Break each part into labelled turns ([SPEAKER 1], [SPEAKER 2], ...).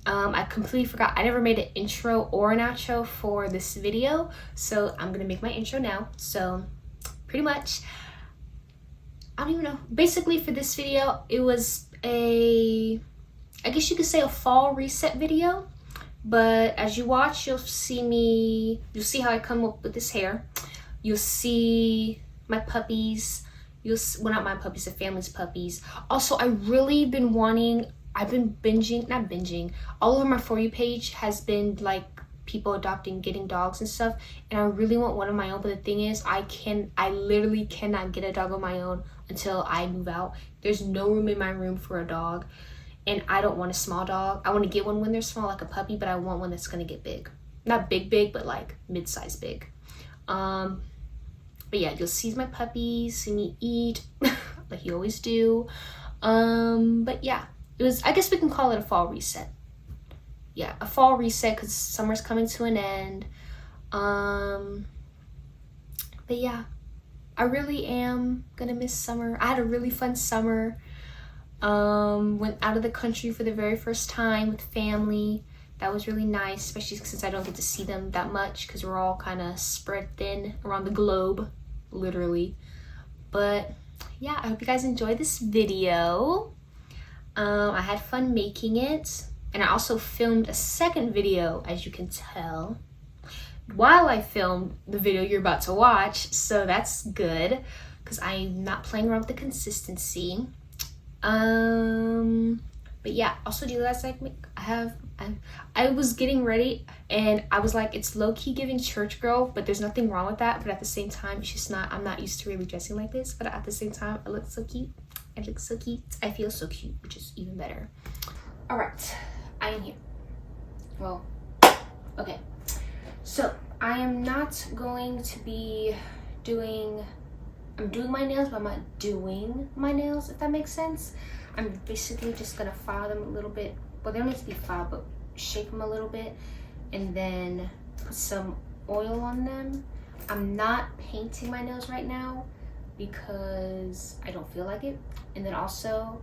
[SPEAKER 1] I completely forgot. I never made an intro or an outro for this video, so I'm gonna make my intro now. So pretty much, I don't even know. Basically for this video, it was I guess you could say a fall reset video. But as you watch, you'll see how I come up with this hair. You'll see my puppies. Well, not my puppies, the family's puppies. Also, I've been binging, not binging, all over my For You page has been like people adopting, getting dogs and stuff. And I really want one of my own, but the thing is, I literally cannot get a dog of my own until I move out. There's no room in my room for a dog. And I don't want a small dog. I want to get one when they're small, like a puppy, but I want one that's gonna get big. Not big, but like mid-size big. But yeah, you'll see my puppies, see me eat, like you always do. But yeah, I guess we can call it a fall reset. Yeah, a fall reset because summer's coming to an end. But yeah, I really am gonna miss summer. I had a really fun summer. Went out of the country for the very first time with family. That was really nice, especially since I don't get to see them that much because we're all kind of spread thin around the globe, literally. But yeah, I hope you guys enjoyed this video. I had fun making it, and I also filmed a second video, as you can tell, while I filmed the video you're about to watch, so that's good because I'm not playing around with the consistency. But yeah, also, do you guys like me? I was getting ready and I was like, it's low-key giving church girl, but there's nothing wrong with that. But at the same time, it's just not, I'm not used to really dressing like this, but at the same time, I look so cute. I look so cute. I feel so cute, which is even better. All right, I am here. Well, okay. So I am not going to be I'm doing my nails, but I'm not doing my nails, if that makes sense. I'm basically just gonna file them a little bit. Well, they don't need to be filed, but shape them a little bit and then put some oil on them. I'm not painting my nails right now because I don't feel like it. And then also,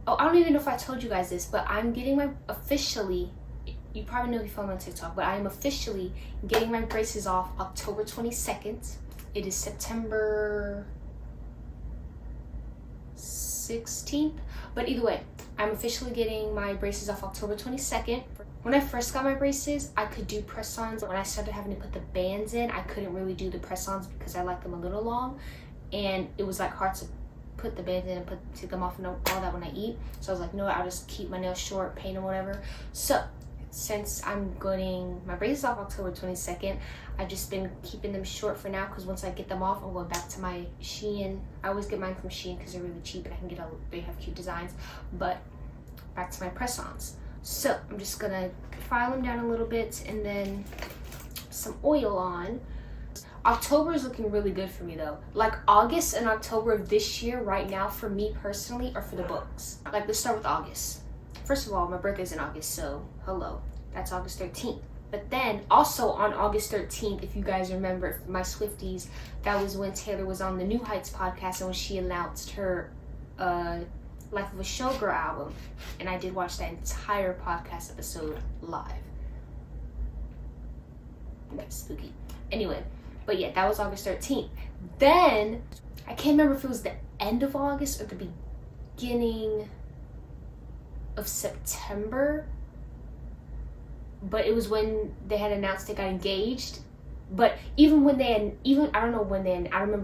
[SPEAKER 1] I don't even know if I told you guys this, but I'm getting you probably know if you follow me on TikTok, but I am officially getting my braces off October 22nd. It is September 16th, but either way, I'm officially getting my braces off October 22nd. When I first got my braces, I could do press-ons. When I started having to put the bands in, I couldn't really do the press-ons because I like them a little long, and it was like hard to put the bands in and take them off and all that when I eat. So I was like, no, I'll just keep my nails short, paint or whatever. So since I'm getting my braces off October 22nd, I've just been keeping them short for now because once I get them off, I'm going back to my Shein. I always get mine from Shein because they're really cheap and they have cute designs. But back to my press-ons. So I'm just gonna file them down a little bit and then some oil on. October is looking really good for me though. Like August and October of this year right now for me personally are for the books. Like, let's start with August. First of all, my birthday's in August, so hello. That's August 13th. But then also on August 13th, if you guys remember, my Swifties, that was when Taylor was on the New Heights podcast and when she announced her Life of a Showgirl album. And I did watch that entire podcast episode live. That's spooky. Anyway, but yeah, that was August 13th. Then, I can't remember if it was the end of August or the beginning of September, but it was when they had announced they got engaged. But I don't remember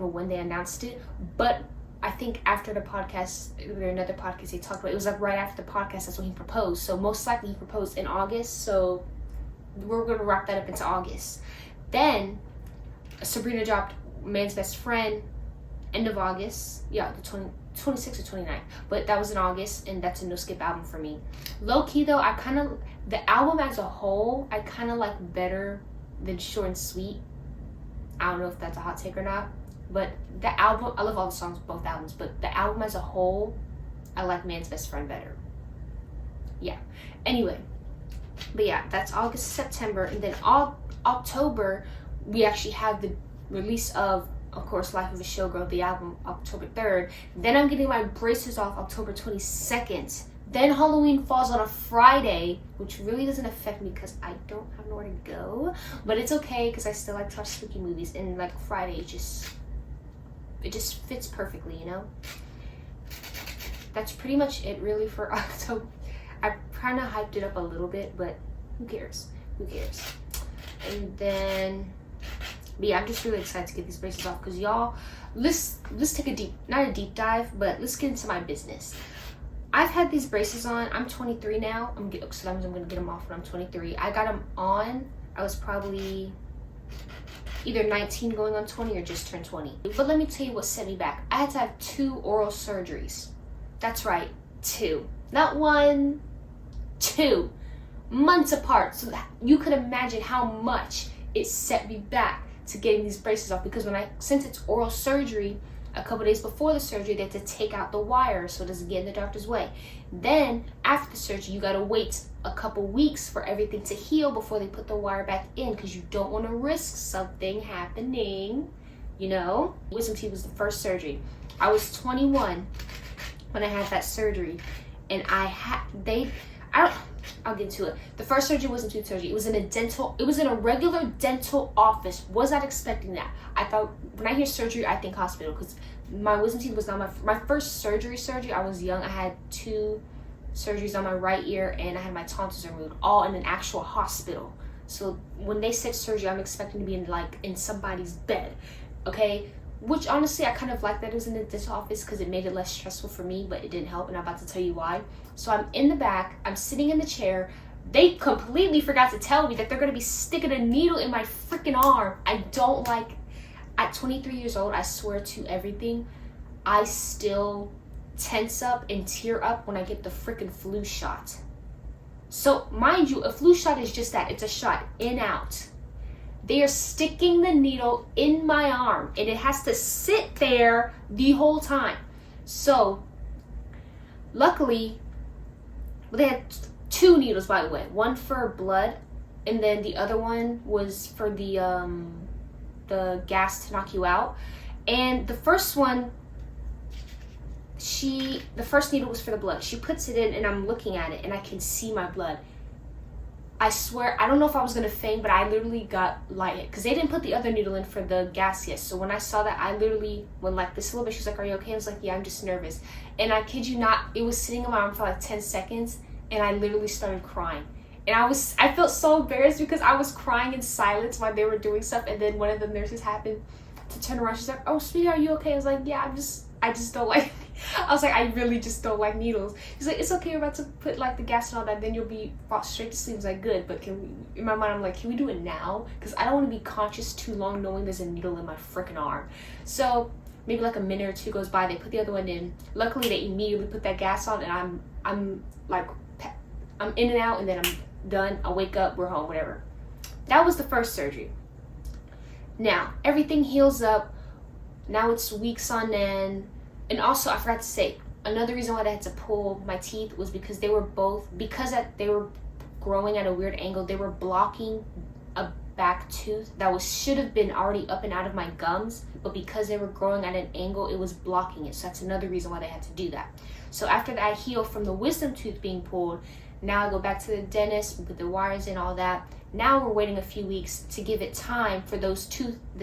[SPEAKER 1] when they announced it, but I think after the podcast, or another podcast they talked about, it was like right after the podcast, that's when he proposed. So most likely he proposed in August, so we're going to wrap that up into August. Then Sabrina dropped Man's Best Friend end of August. Yeah, the 26th or 29th, but that was in August, and that's a no skip album for me. Low-key though, the album as a whole, I kind of like better than Short and Sweet. I don't know if that's a hot take or not, but the album, I love all the songs, both albums, but the album as a whole, I like Man's Best Friend better. Yeah, anyway, but yeah, that's August, September, and then October, we actually have the release of course, Life of a Showgirl, the album, October 3rd. Then I'm getting my braces off October 22nd. Then Halloween falls on a Friday, which really doesn't affect me because I don't have nowhere to go. But it's okay because I still like to watch spooky movies, and like Friday it just fits perfectly, you know? That's pretty much it really for October. I kind of hyped it up a little bit, but who cares? Who cares? And then, but yeah, I'm just really excited to get these braces off because y'all, let's take a not a deep dive, but let's get into my business. I've had these braces on. I'm 23 now. So I'm gonna get them off when I'm 23. I got them on. I was probably either 19 going on 20 or just turned 20. But let me tell you what set me back. I had to have 2 oral surgeries. That's right, 2. Not 1, 2. Months apart. So that you could imagine how much it set me back to getting these braces off, because since it's oral surgery, a couple days before the surgery they have to take out the wire so it doesn't get in the doctor's way. Then after the surgery you gotta wait a couple weeks for everything to heal before they put the wire back in, because you don't want to risk something happening, you know. Wisdom teeth was the first surgery. I was 21 when I had that surgery, and I'll get into it. The first surgery wasn't tooth surgery. It was in a regular dental office. Was not expecting that. I thought, when I hear surgery, I think hospital, because my wisdom teeth was not my first surgery. I was young. I had 2 surgeries on my right ear, and I had my tonsils removed, all in an actual hospital. So when they said surgery, I'm expecting to be in somebody's bed, okay? Which honestly, I kind of like that it was in the dental office because it made it less stressful for me, but it didn't help, and I'm about to tell you why. So I'm in the back, I'm sitting in the chair. They completely forgot to tell me that they're going to be sticking a needle in my freaking arm. I don't like, at 23 years old, I swear to everything, I still tense up and tear up when I get the freaking flu shot. So mind you, a flu shot is just that, it's a shot, in, out. They are sticking the needle in my arm, and it has to sit there the whole time. So, luckily, they had 2 needles, by the way. One for blood, and then the other one was for the gas to knock you out. And the first one, the first needle was for the blood. She puts it in, and I'm looking at it, and I can see my blood. I swear, I don't know if I was gonna faint, but I literally got lightheaded because they didn't put the other needle in for the gas yet. So when I saw that, I literally went like this a little bit. She was like, "Are you okay?" I was like, "Yeah, I'm just nervous." And I kid you not, it was sitting on my arm for like 10 seconds, and I literally started crying. And I felt so embarrassed because I was crying in silence while they were doing stuff. And then one of the nurses happened to turn around. She's like, "Oh, sweetie, are you okay?" I was like, "Yeah, I just don't like." I was like, "I really just don't like needles." She's like, "It's okay, we're about to put like the gas and all that, then you'll be straight to sleep." I was like, "Good, but can we?" In my mind, I'm like, "Can we do it now?" Because I don't want to be conscious too long knowing there's a needle in my freaking arm. So maybe like a minute or 2 goes by. They put the other one in. Luckily, they immediately put that gas on, and I'm in and out, and then I'm done. I wake up, we're home, whatever. That was the first surgery. Now everything heals up. Now it's weeks on end. And also, I forgot to say, another reason why they had to pull my teeth was because they were growing at a weird angle. They were blocking a back tooth that should have been already up and out of my gums, but because they were growing at an angle, it was blocking it. So that's another reason why they had to do that. So after that, I healed from the wisdom tooth being pulled. Now I go back to the dentist, we put the wires in, all that. Now we're waiting a few weeks to give it time for the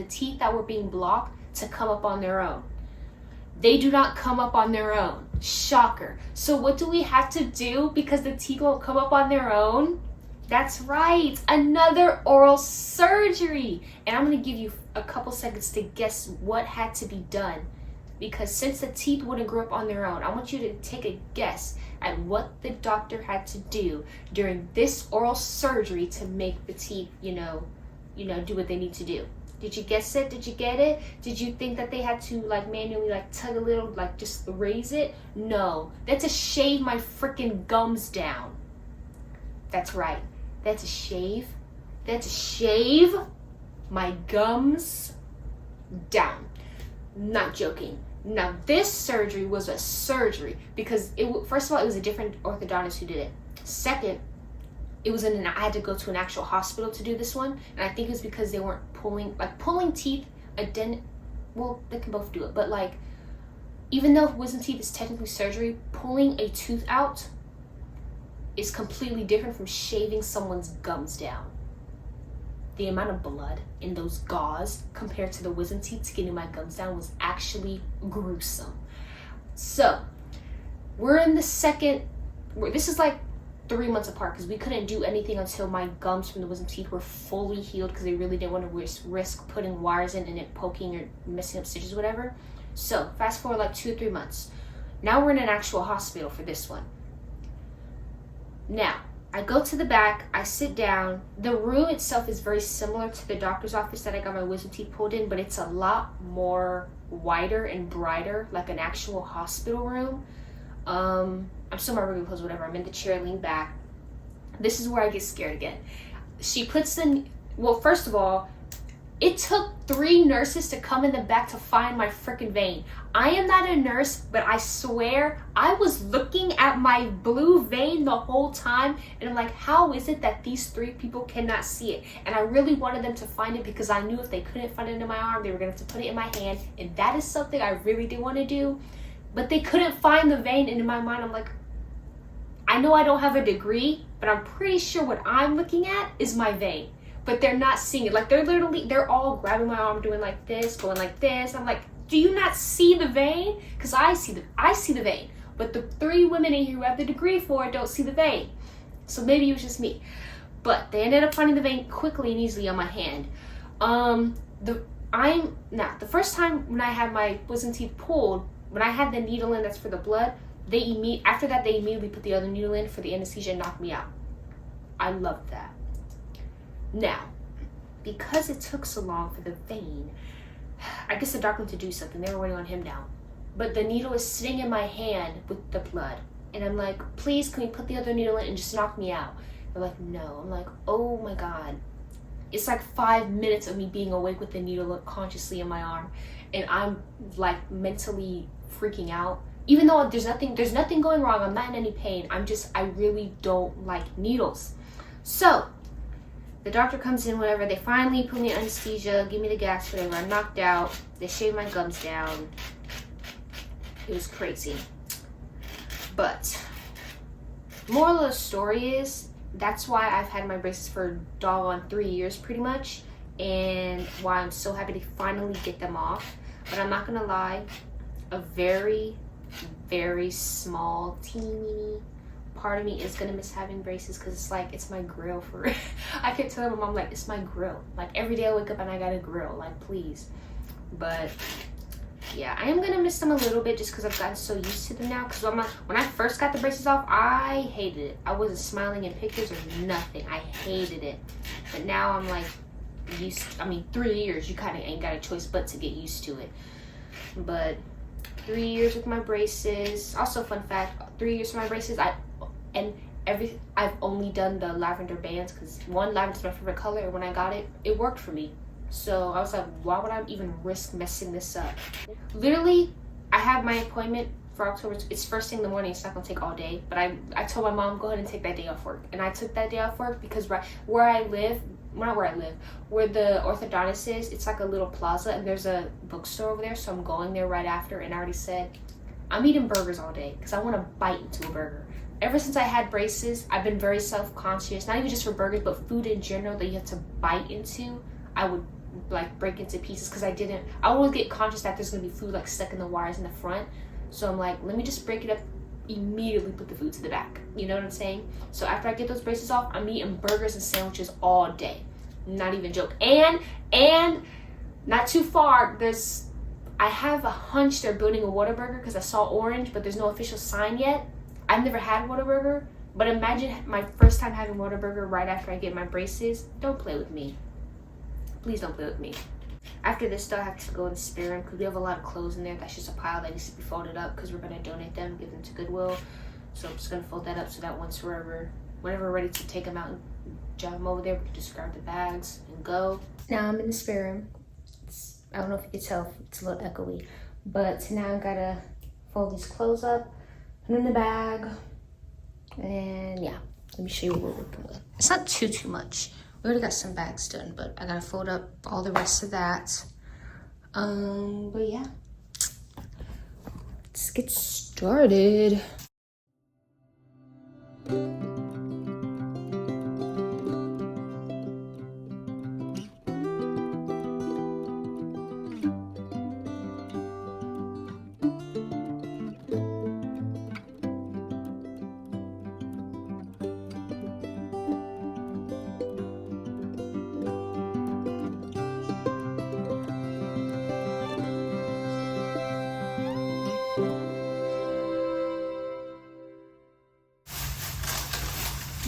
[SPEAKER 1] teeth that were being blocked to come up on their own. They do not come up on their own. Shocker. So what do we have to do because the teeth won't come up on their own? That's right, another oral surgery. And I'm going to give you a couple seconds to guess what had to be done. Because since the teeth wouldn't grow up on their own, I want you to take a guess at what the doctor had to do during this oral surgery to make the teeth, do what they need to do. Did you guess it? Did you get it? Did you think that they had to manually tug a little, just raise it? No, that's to shave my freaking gums down. That's right. That's to shave my gums down. Not joking. Now this surgery was a surgery because first of all, it was a different orthodontist who did it. Second, I had to go to an actual hospital to do this one, and I think it's because they weren't pulling teeth. They can both do it, but even though wisdom teeth is technically surgery, pulling a tooth out is completely different from shaving someone's gums down. The amount of blood in those gauze compared to the wisdom teeth getting my gums down was actually gruesome. So we're in the second, this is like 3 months apart because we couldn't do anything until my gums from the wisdom teeth were fully healed, because they really didn't want to risk putting wires in and it poking or messing up stitches or whatever. So fast forward like 2 or 3 months. Now we're in an actual hospital for this one. Now, I go to the back, I sit down. The room itself is very similar to the doctor's office that I got my wisdom teeth pulled in, but it's a lot more wider and brighter, like an actual hospital room. I'm still in my regular clothes, whatever. I'm in the chair, lean back. This is where I get scared again. She puts in, well, first of all, it took 3 nurses to come in the back to find my freaking vein. I am not a nurse, but I swear I was looking at my blue vein the whole time, and I'm like, how is it that these 3 people cannot see it? And I really wanted them to find it because I knew if they couldn't find it in my arm, they were gonna have to put it in my hand, and that is something I really did want to do. But they couldn't find the vein, and in my mind, I'm like, I know I don't have a degree, but I'm pretty sure what I'm looking at is my vein. But they're not seeing it. Like, they're all grabbing my arm, doing like this, going like this. I'm like, do you not see the vein? Because I see the vein. But the 3 women in here who have the degree for it don't see the vein. So maybe it was just me. But they ended up finding the vein quickly and easily on my hand. The first time when I had my wisdom teeth pulled, when I had the needle in that's for the blood, after that they immediately put the other needle in for the anesthesia and knocked me out. I loved that. Now, because it took so long for the vein, I guess the doctor had to do something. They were waiting on him now. But the needle is sitting in my hand with the blood. And I'm like, please, can we put the other needle in and just knock me out? They're like, no. I'm like, oh my God. It's like 5 minutes of me being awake with the needle consciously in my arm. And I'm like mentally freaking out. Even though there's nothing going wrong. I'm not in any pain. I really don't like needles. So the doctor comes in, whatever. They finally put me in anesthesia, give me the gas, whatever. I'm knocked out. They shave my gums down. It was crazy. But moral of the story is, that's why I've had my braces for doggone 3 years pretty much, and why I'm so happy to finally get them off. But I'm not gonna lie, a very, very small, teeny part of me is gonna miss having braces, because it's like, it's my grill for I kept telling my mom, like, it's my grill. Like, every day I wake up and I got a grill, like, please. But yeah, I am gonna miss them a little bit just because I've gotten so used to them now. Because when I first got the braces off, I hated it. I wasn't smiling in pictures or nothing. I hated it. But now I'm like used 3 years, you kind of ain't got a choice but to get used to it. But 3 years with my braces. Also, fun fact, 3 years with my braces, I've only done the lavender bands because, one, lavender is my favorite color, and when I got it, it worked for me. So I was like, why would I even risk messing this up? Literally, I have my appointment for October. It's first thing in the morning. It's not gonna take all day. But I told my mom, go ahead and take that day off work. And I took that day off work because where the orthodontist is, it's like a little plaza, and there's a bookstore over there. So I'm going there right after, and I already said, I'm eating burgers all day because I want to bite into a burger. Ever since I had braces, I've been very self-conscious, not even just for burgers, but food in general that you have to bite into. I would like break into pieces because I always get conscious that there's gonna be food like stuck in the wires in the front. So I'm like, let me just break it up, immediately put the food to the back. You know what I'm saying? So after I get those braces off, I'm eating burgers and sandwiches all day. Not even a joke. And not too far, I have a hunch they're building a Whataburger because I saw orange, but there's no official sign yet. I've never had Whataburger, but imagine my first time having Whataburger right after I get my braces. Don't play with me. Please don't play with me. After this though, I have to go in the spare room because we have a lot of clothes in there. That's just a pile that needs to be folded up because we're going to donate them, give them to Goodwill. So I'm just going to fold that up so that whenever we're ready to take them out and drive them over there, we can just grab the bags and go. Now I'm in the spare room. I don't know if you can tell, it's a little echoey. But now I got to fold these clothes up, put them in the bag. And yeah, let me show you what we're working with. It's not too much. We already got some bags done, but I gotta fold up all the rest of that. But yeah, let's get started.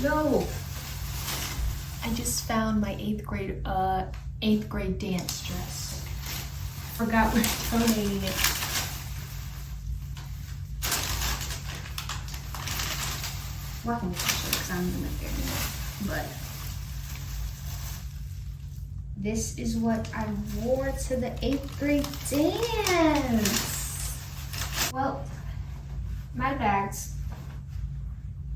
[SPEAKER 1] No. I just found my eighth grade dance dress. Forgot we're donating it. Well, I can show because I'm gonna there anymore. But this is what I wore to the 8th grade dance. Well, I'm out of bags.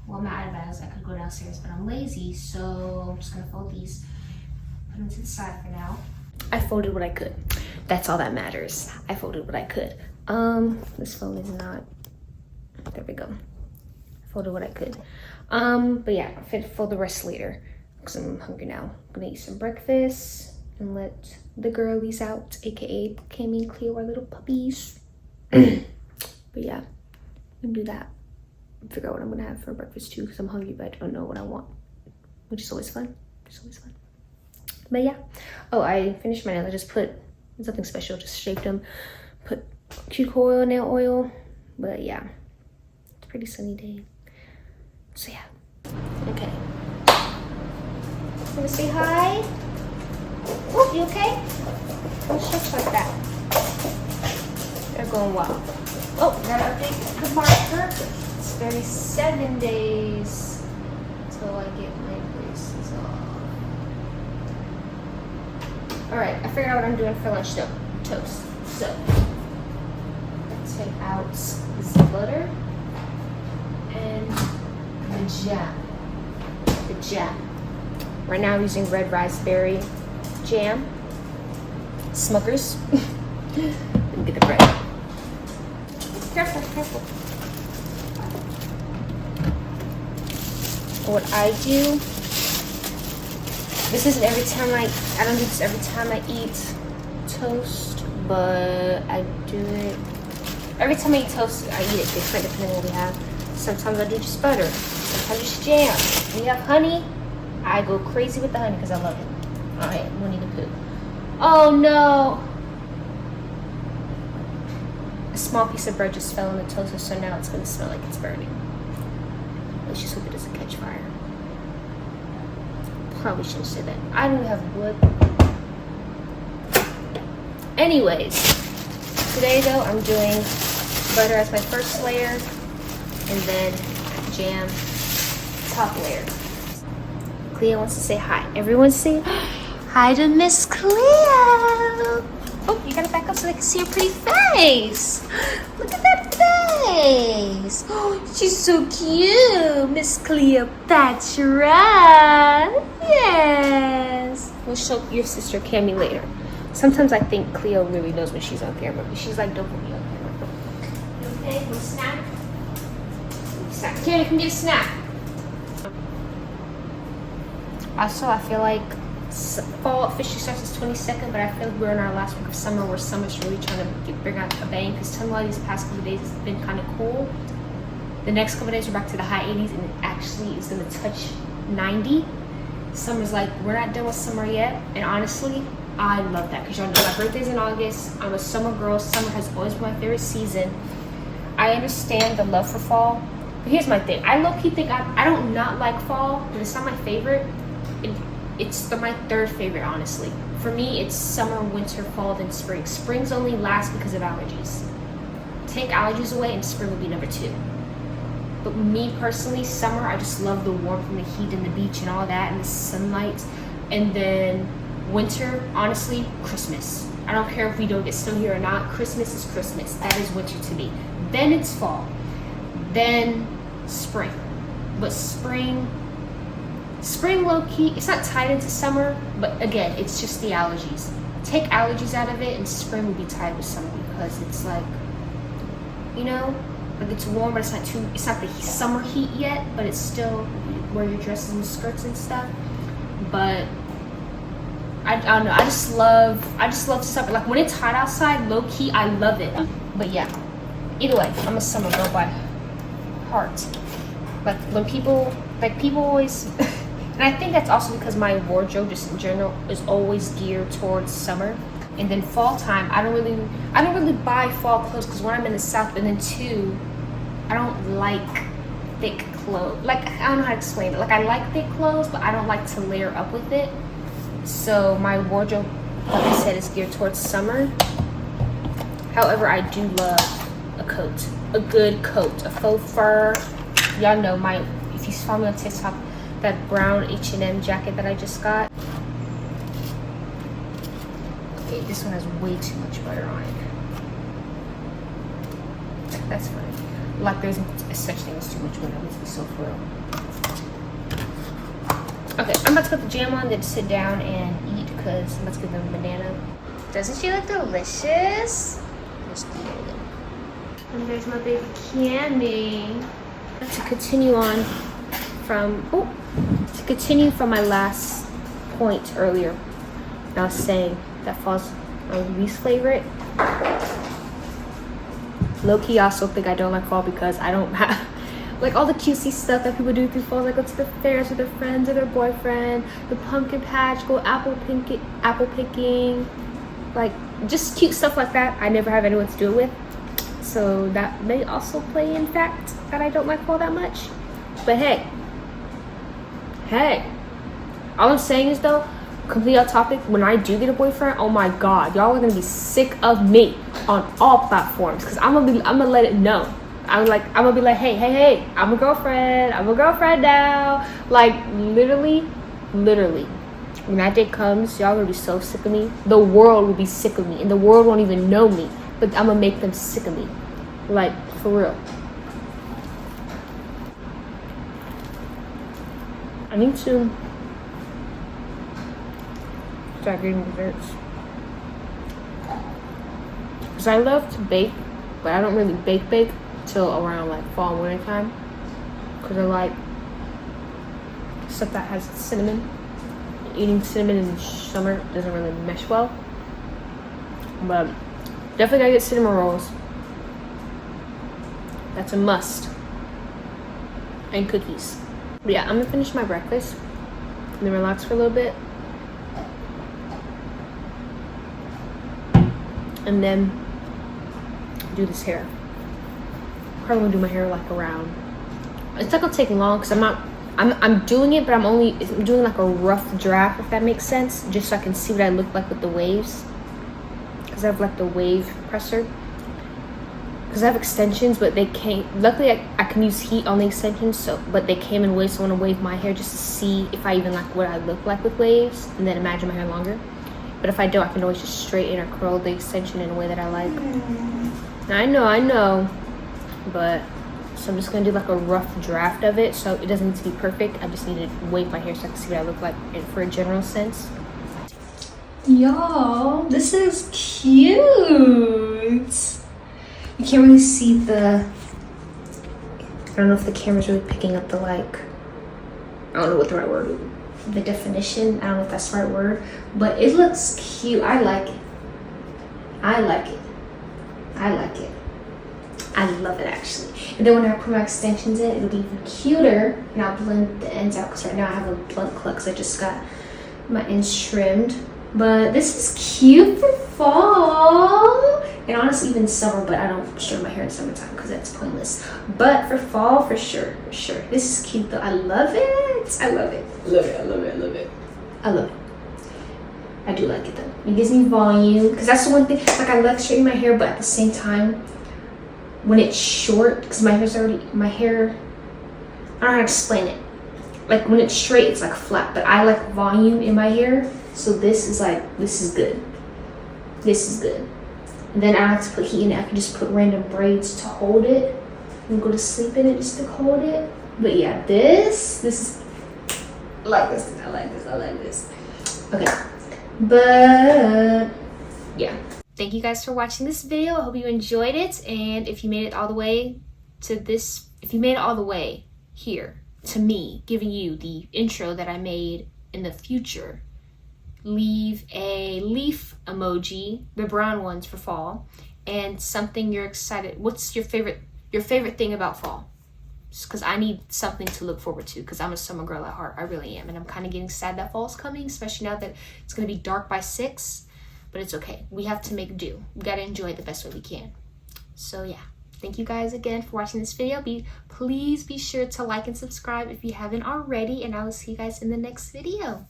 [SPEAKER 1] Well, I'm not out of bags. I could go downstairs, but I'm lazy, so I'm just gonna fold these, put them to the side for now. I folded what I could. That's all that matters. I folded what I could. This phone is not. There we go. I folded what I could. But yeah, I'll fold the rest later because I'm hungry now. I'm gonna eat some breakfast and let the girlies out, aka Cammy and Cleo, our little puppies. But yeah, I'm gonna do that. Figure out what I'm gonna have for breakfast too, because I'm hungry, but I don't know what I want, which is always fun. It's always fun. But yeah. Oh, I finished my nails. I just put nothing special, just shaped them, put cuticle oil, nail oil. But yeah, it's a pretty sunny day. So yeah. Okay. Wanna say hi? Oh, you okay? Don't shake like that. They're going wild. Oh, gotta update the marker. It's 37 days till I get my braces off. Alright, I figured out what I'm doing for lunch though. Toast. So, take out this butter and the jam. The jam. Right now I'm using red raspberry jam. Smuckers. Let me get the bread. Careful, careful. What I do, this isn't every time I don't do this every time I eat toast, but I do it every time I eat toast. I eat it different depending on what we have. Sometimes I do just butter, sometimes just jam. When you have honey, I go crazy with the honey because I love it. Alright, Winnie the Pooh. Oh no! A small piece of bread just fell in the toaster, so now it's gonna smell like it's burning. Let's just hope it doesn't catch fire. Probably shouldn't say that. I don't have wood. Anyways, today though I'm doing butter as my first layer and then jam top layer. Cleo wants to say hi. Everyone say hi to Miss Cleo. Oh, you gotta back up so they can see your pretty face. Look at that face. Oh, she's so cute, Miss Cleopatra. Yes. We'll show your sister Cammy later. Sometimes I think Cleo really knows when she's on camera, but she's like, don't put me on camera. You okay? Want a snack? Snack. Cammy, come get a snack. Also, I feel like fall officially starts the 22nd, but I feel like we're in our last week of summer where summer's really trying to bring out a bang because Tonga these past couple of days has been kind of cool. The next couple of days we're back to the high 80s and it actually is going to touch 90. Summer's like, we're not done with summer yet, and honestly, I love that because y'all know my birthday's in August. I'm a summer girl. Summer has always been my favorite season. I understand the love for fall, but here's my thing. I low-key think I don't not like fall, but it's not my favorite. It's my third favorite, honestly. For me, it's summer, winter, fall, then spring. Spring's only last because of allergies. Take allergies away and spring will be number 2. But me personally, summer, I just love the warmth and the heat and the beach and all that and the sunlight. And then winter, honestly, Christmas. I don't care if we don't get snow here or not. Christmas is Christmas. That is winter to me. Then it's fall. Then spring. But spring low-key, it's not tied into summer, but again, it's just the allergies. Take allergies out of it and spring will be tied with summer because it's like, you know, like it's warm, but it's not the summer heat yet, but it's still wear your dresses and skirts and stuff. But I don't know, I just love summer. Like when it's hot outside, low-key, I love it. But yeah, either way, I'm a summer girl by heart. Like when people always and I think that's also because my wardrobe just in general is always geared towards summer. And then fall time, I don't really buy fall clothes because one, I'm in the South, and then 2, I don't like thick clothes. Like, I don't know how to explain it. Like, I like thick clothes, but I don't like to layer up with it. So my wardrobe, like I said, is geared towards summer. However, I do love a coat, a good coat, a faux fur. Y'all know if you follow me on TikTok, that brown H&M jacket that I just got. Okay, this one has way too much butter on it. That's funny. Like, there's such thing as too much butter. Let's be so for real. Okay, I'm about to put the jam on, then sit down and eat because let's give them a banana. Doesn't she look delicious? And there's my baby Cammy. To continue from my last point earlier, I was saying that fall's my least favorite. Low-key, I also think I don't like fall because I don't have like all the cutesy stuff that people do through fall. Like go to the fairs with their friends or their boyfriend, the pumpkin patch, go apple picking, like just cute stuff like that. I never have anyone to do it with, so that may also play in fact that I don't like fall that much. But hey, all I'm saying is though, completely off topic, when I do get a boyfriend, oh my god, y'all are gonna be sick of me on all platforms because I'm gonna let it know. I'm gonna be like, hey, I'm a girlfriend now. Like literally, when that day comes, y'all gonna be so sick of me. The world will be sick of me, and the world won't even know me. But I'm gonna make them sick of me, like for real. I need to start getting desserts because I love to bake, but I don't really bake till around like fall and winter time because I like stuff that has cinnamon. Eating cinnamon in summer doesn't really mesh well, but definitely gotta get cinnamon rolls. That's a must. And cookies. But yeah, I'm gonna finish my breakfast and then relax for a little bit. And then do this hair. Probably gonna do my hair like around. It's not gonna take long because I'm doing it, but I'm doing like a rough draft, if that makes sense, just so I can see what I look like with the waves. Because I have like the wave presser. Because I have extensions, but they came. Luckily, I can use heat on the extensions, but they came in waves. So I want to wave my hair just to see if I even like what I look like with waves, and then imagine my hair longer. But if I don't, I can always just straighten or curl the extension in a way that I like. I know, but so I'm just gonna do like a rough draft of it, so it doesn't need to be perfect. I just need to wave my hair so I can see what I look like for a general sense. Y'all, this is cute. You can't really see I don't know if the camera's really picking up the like, I don't know what the right word is. The definition, I don't know if that's the right word, but it looks cute. I like it. I love it actually. And then when I put my extensions in, it'll be even cuter, and I'll blend the ends out because right now I have a blunt cut because I just got my ends trimmed. But this is cute for fall, and honestly even summer, but I don't straighten my hair in summertime because that's pointless. But for fall, for sure. This is cute though. I love it. I love it. I do like it though. It gives me volume because that's the one thing. Like I like straightening my hair, but at the same time, when it's short, because my hair, I don't know how to explain it. Like when it's straight, it's like flat, but I like volume in my hair. So this is good. And then I don't have to put heat in it. I can just put random braids to hold it and go to sleep in it just to hold it. But yeah, this is, I like this. Okay, but yeah. Thank you guys for watching this video. I hope you enjoyed it. And if you made it all the way here to me giving you the intro that I made in the future, leave a leaf emoji, the brown ones for fall, and something you're excited. What's your favorite thing about fall? Just because I need something to look forward to, because I'm a summer girl at heart. I really am, and I'm kind of getting sad that fall's coming, especially now that it's going to be dark by 6. But it's okay. We have to make do. We got to enjoy it the best way we can. So yeah, thank you guys again for watching this video. Please be sure to like and subscribe if you haven't already, and I will see you guys in the next video.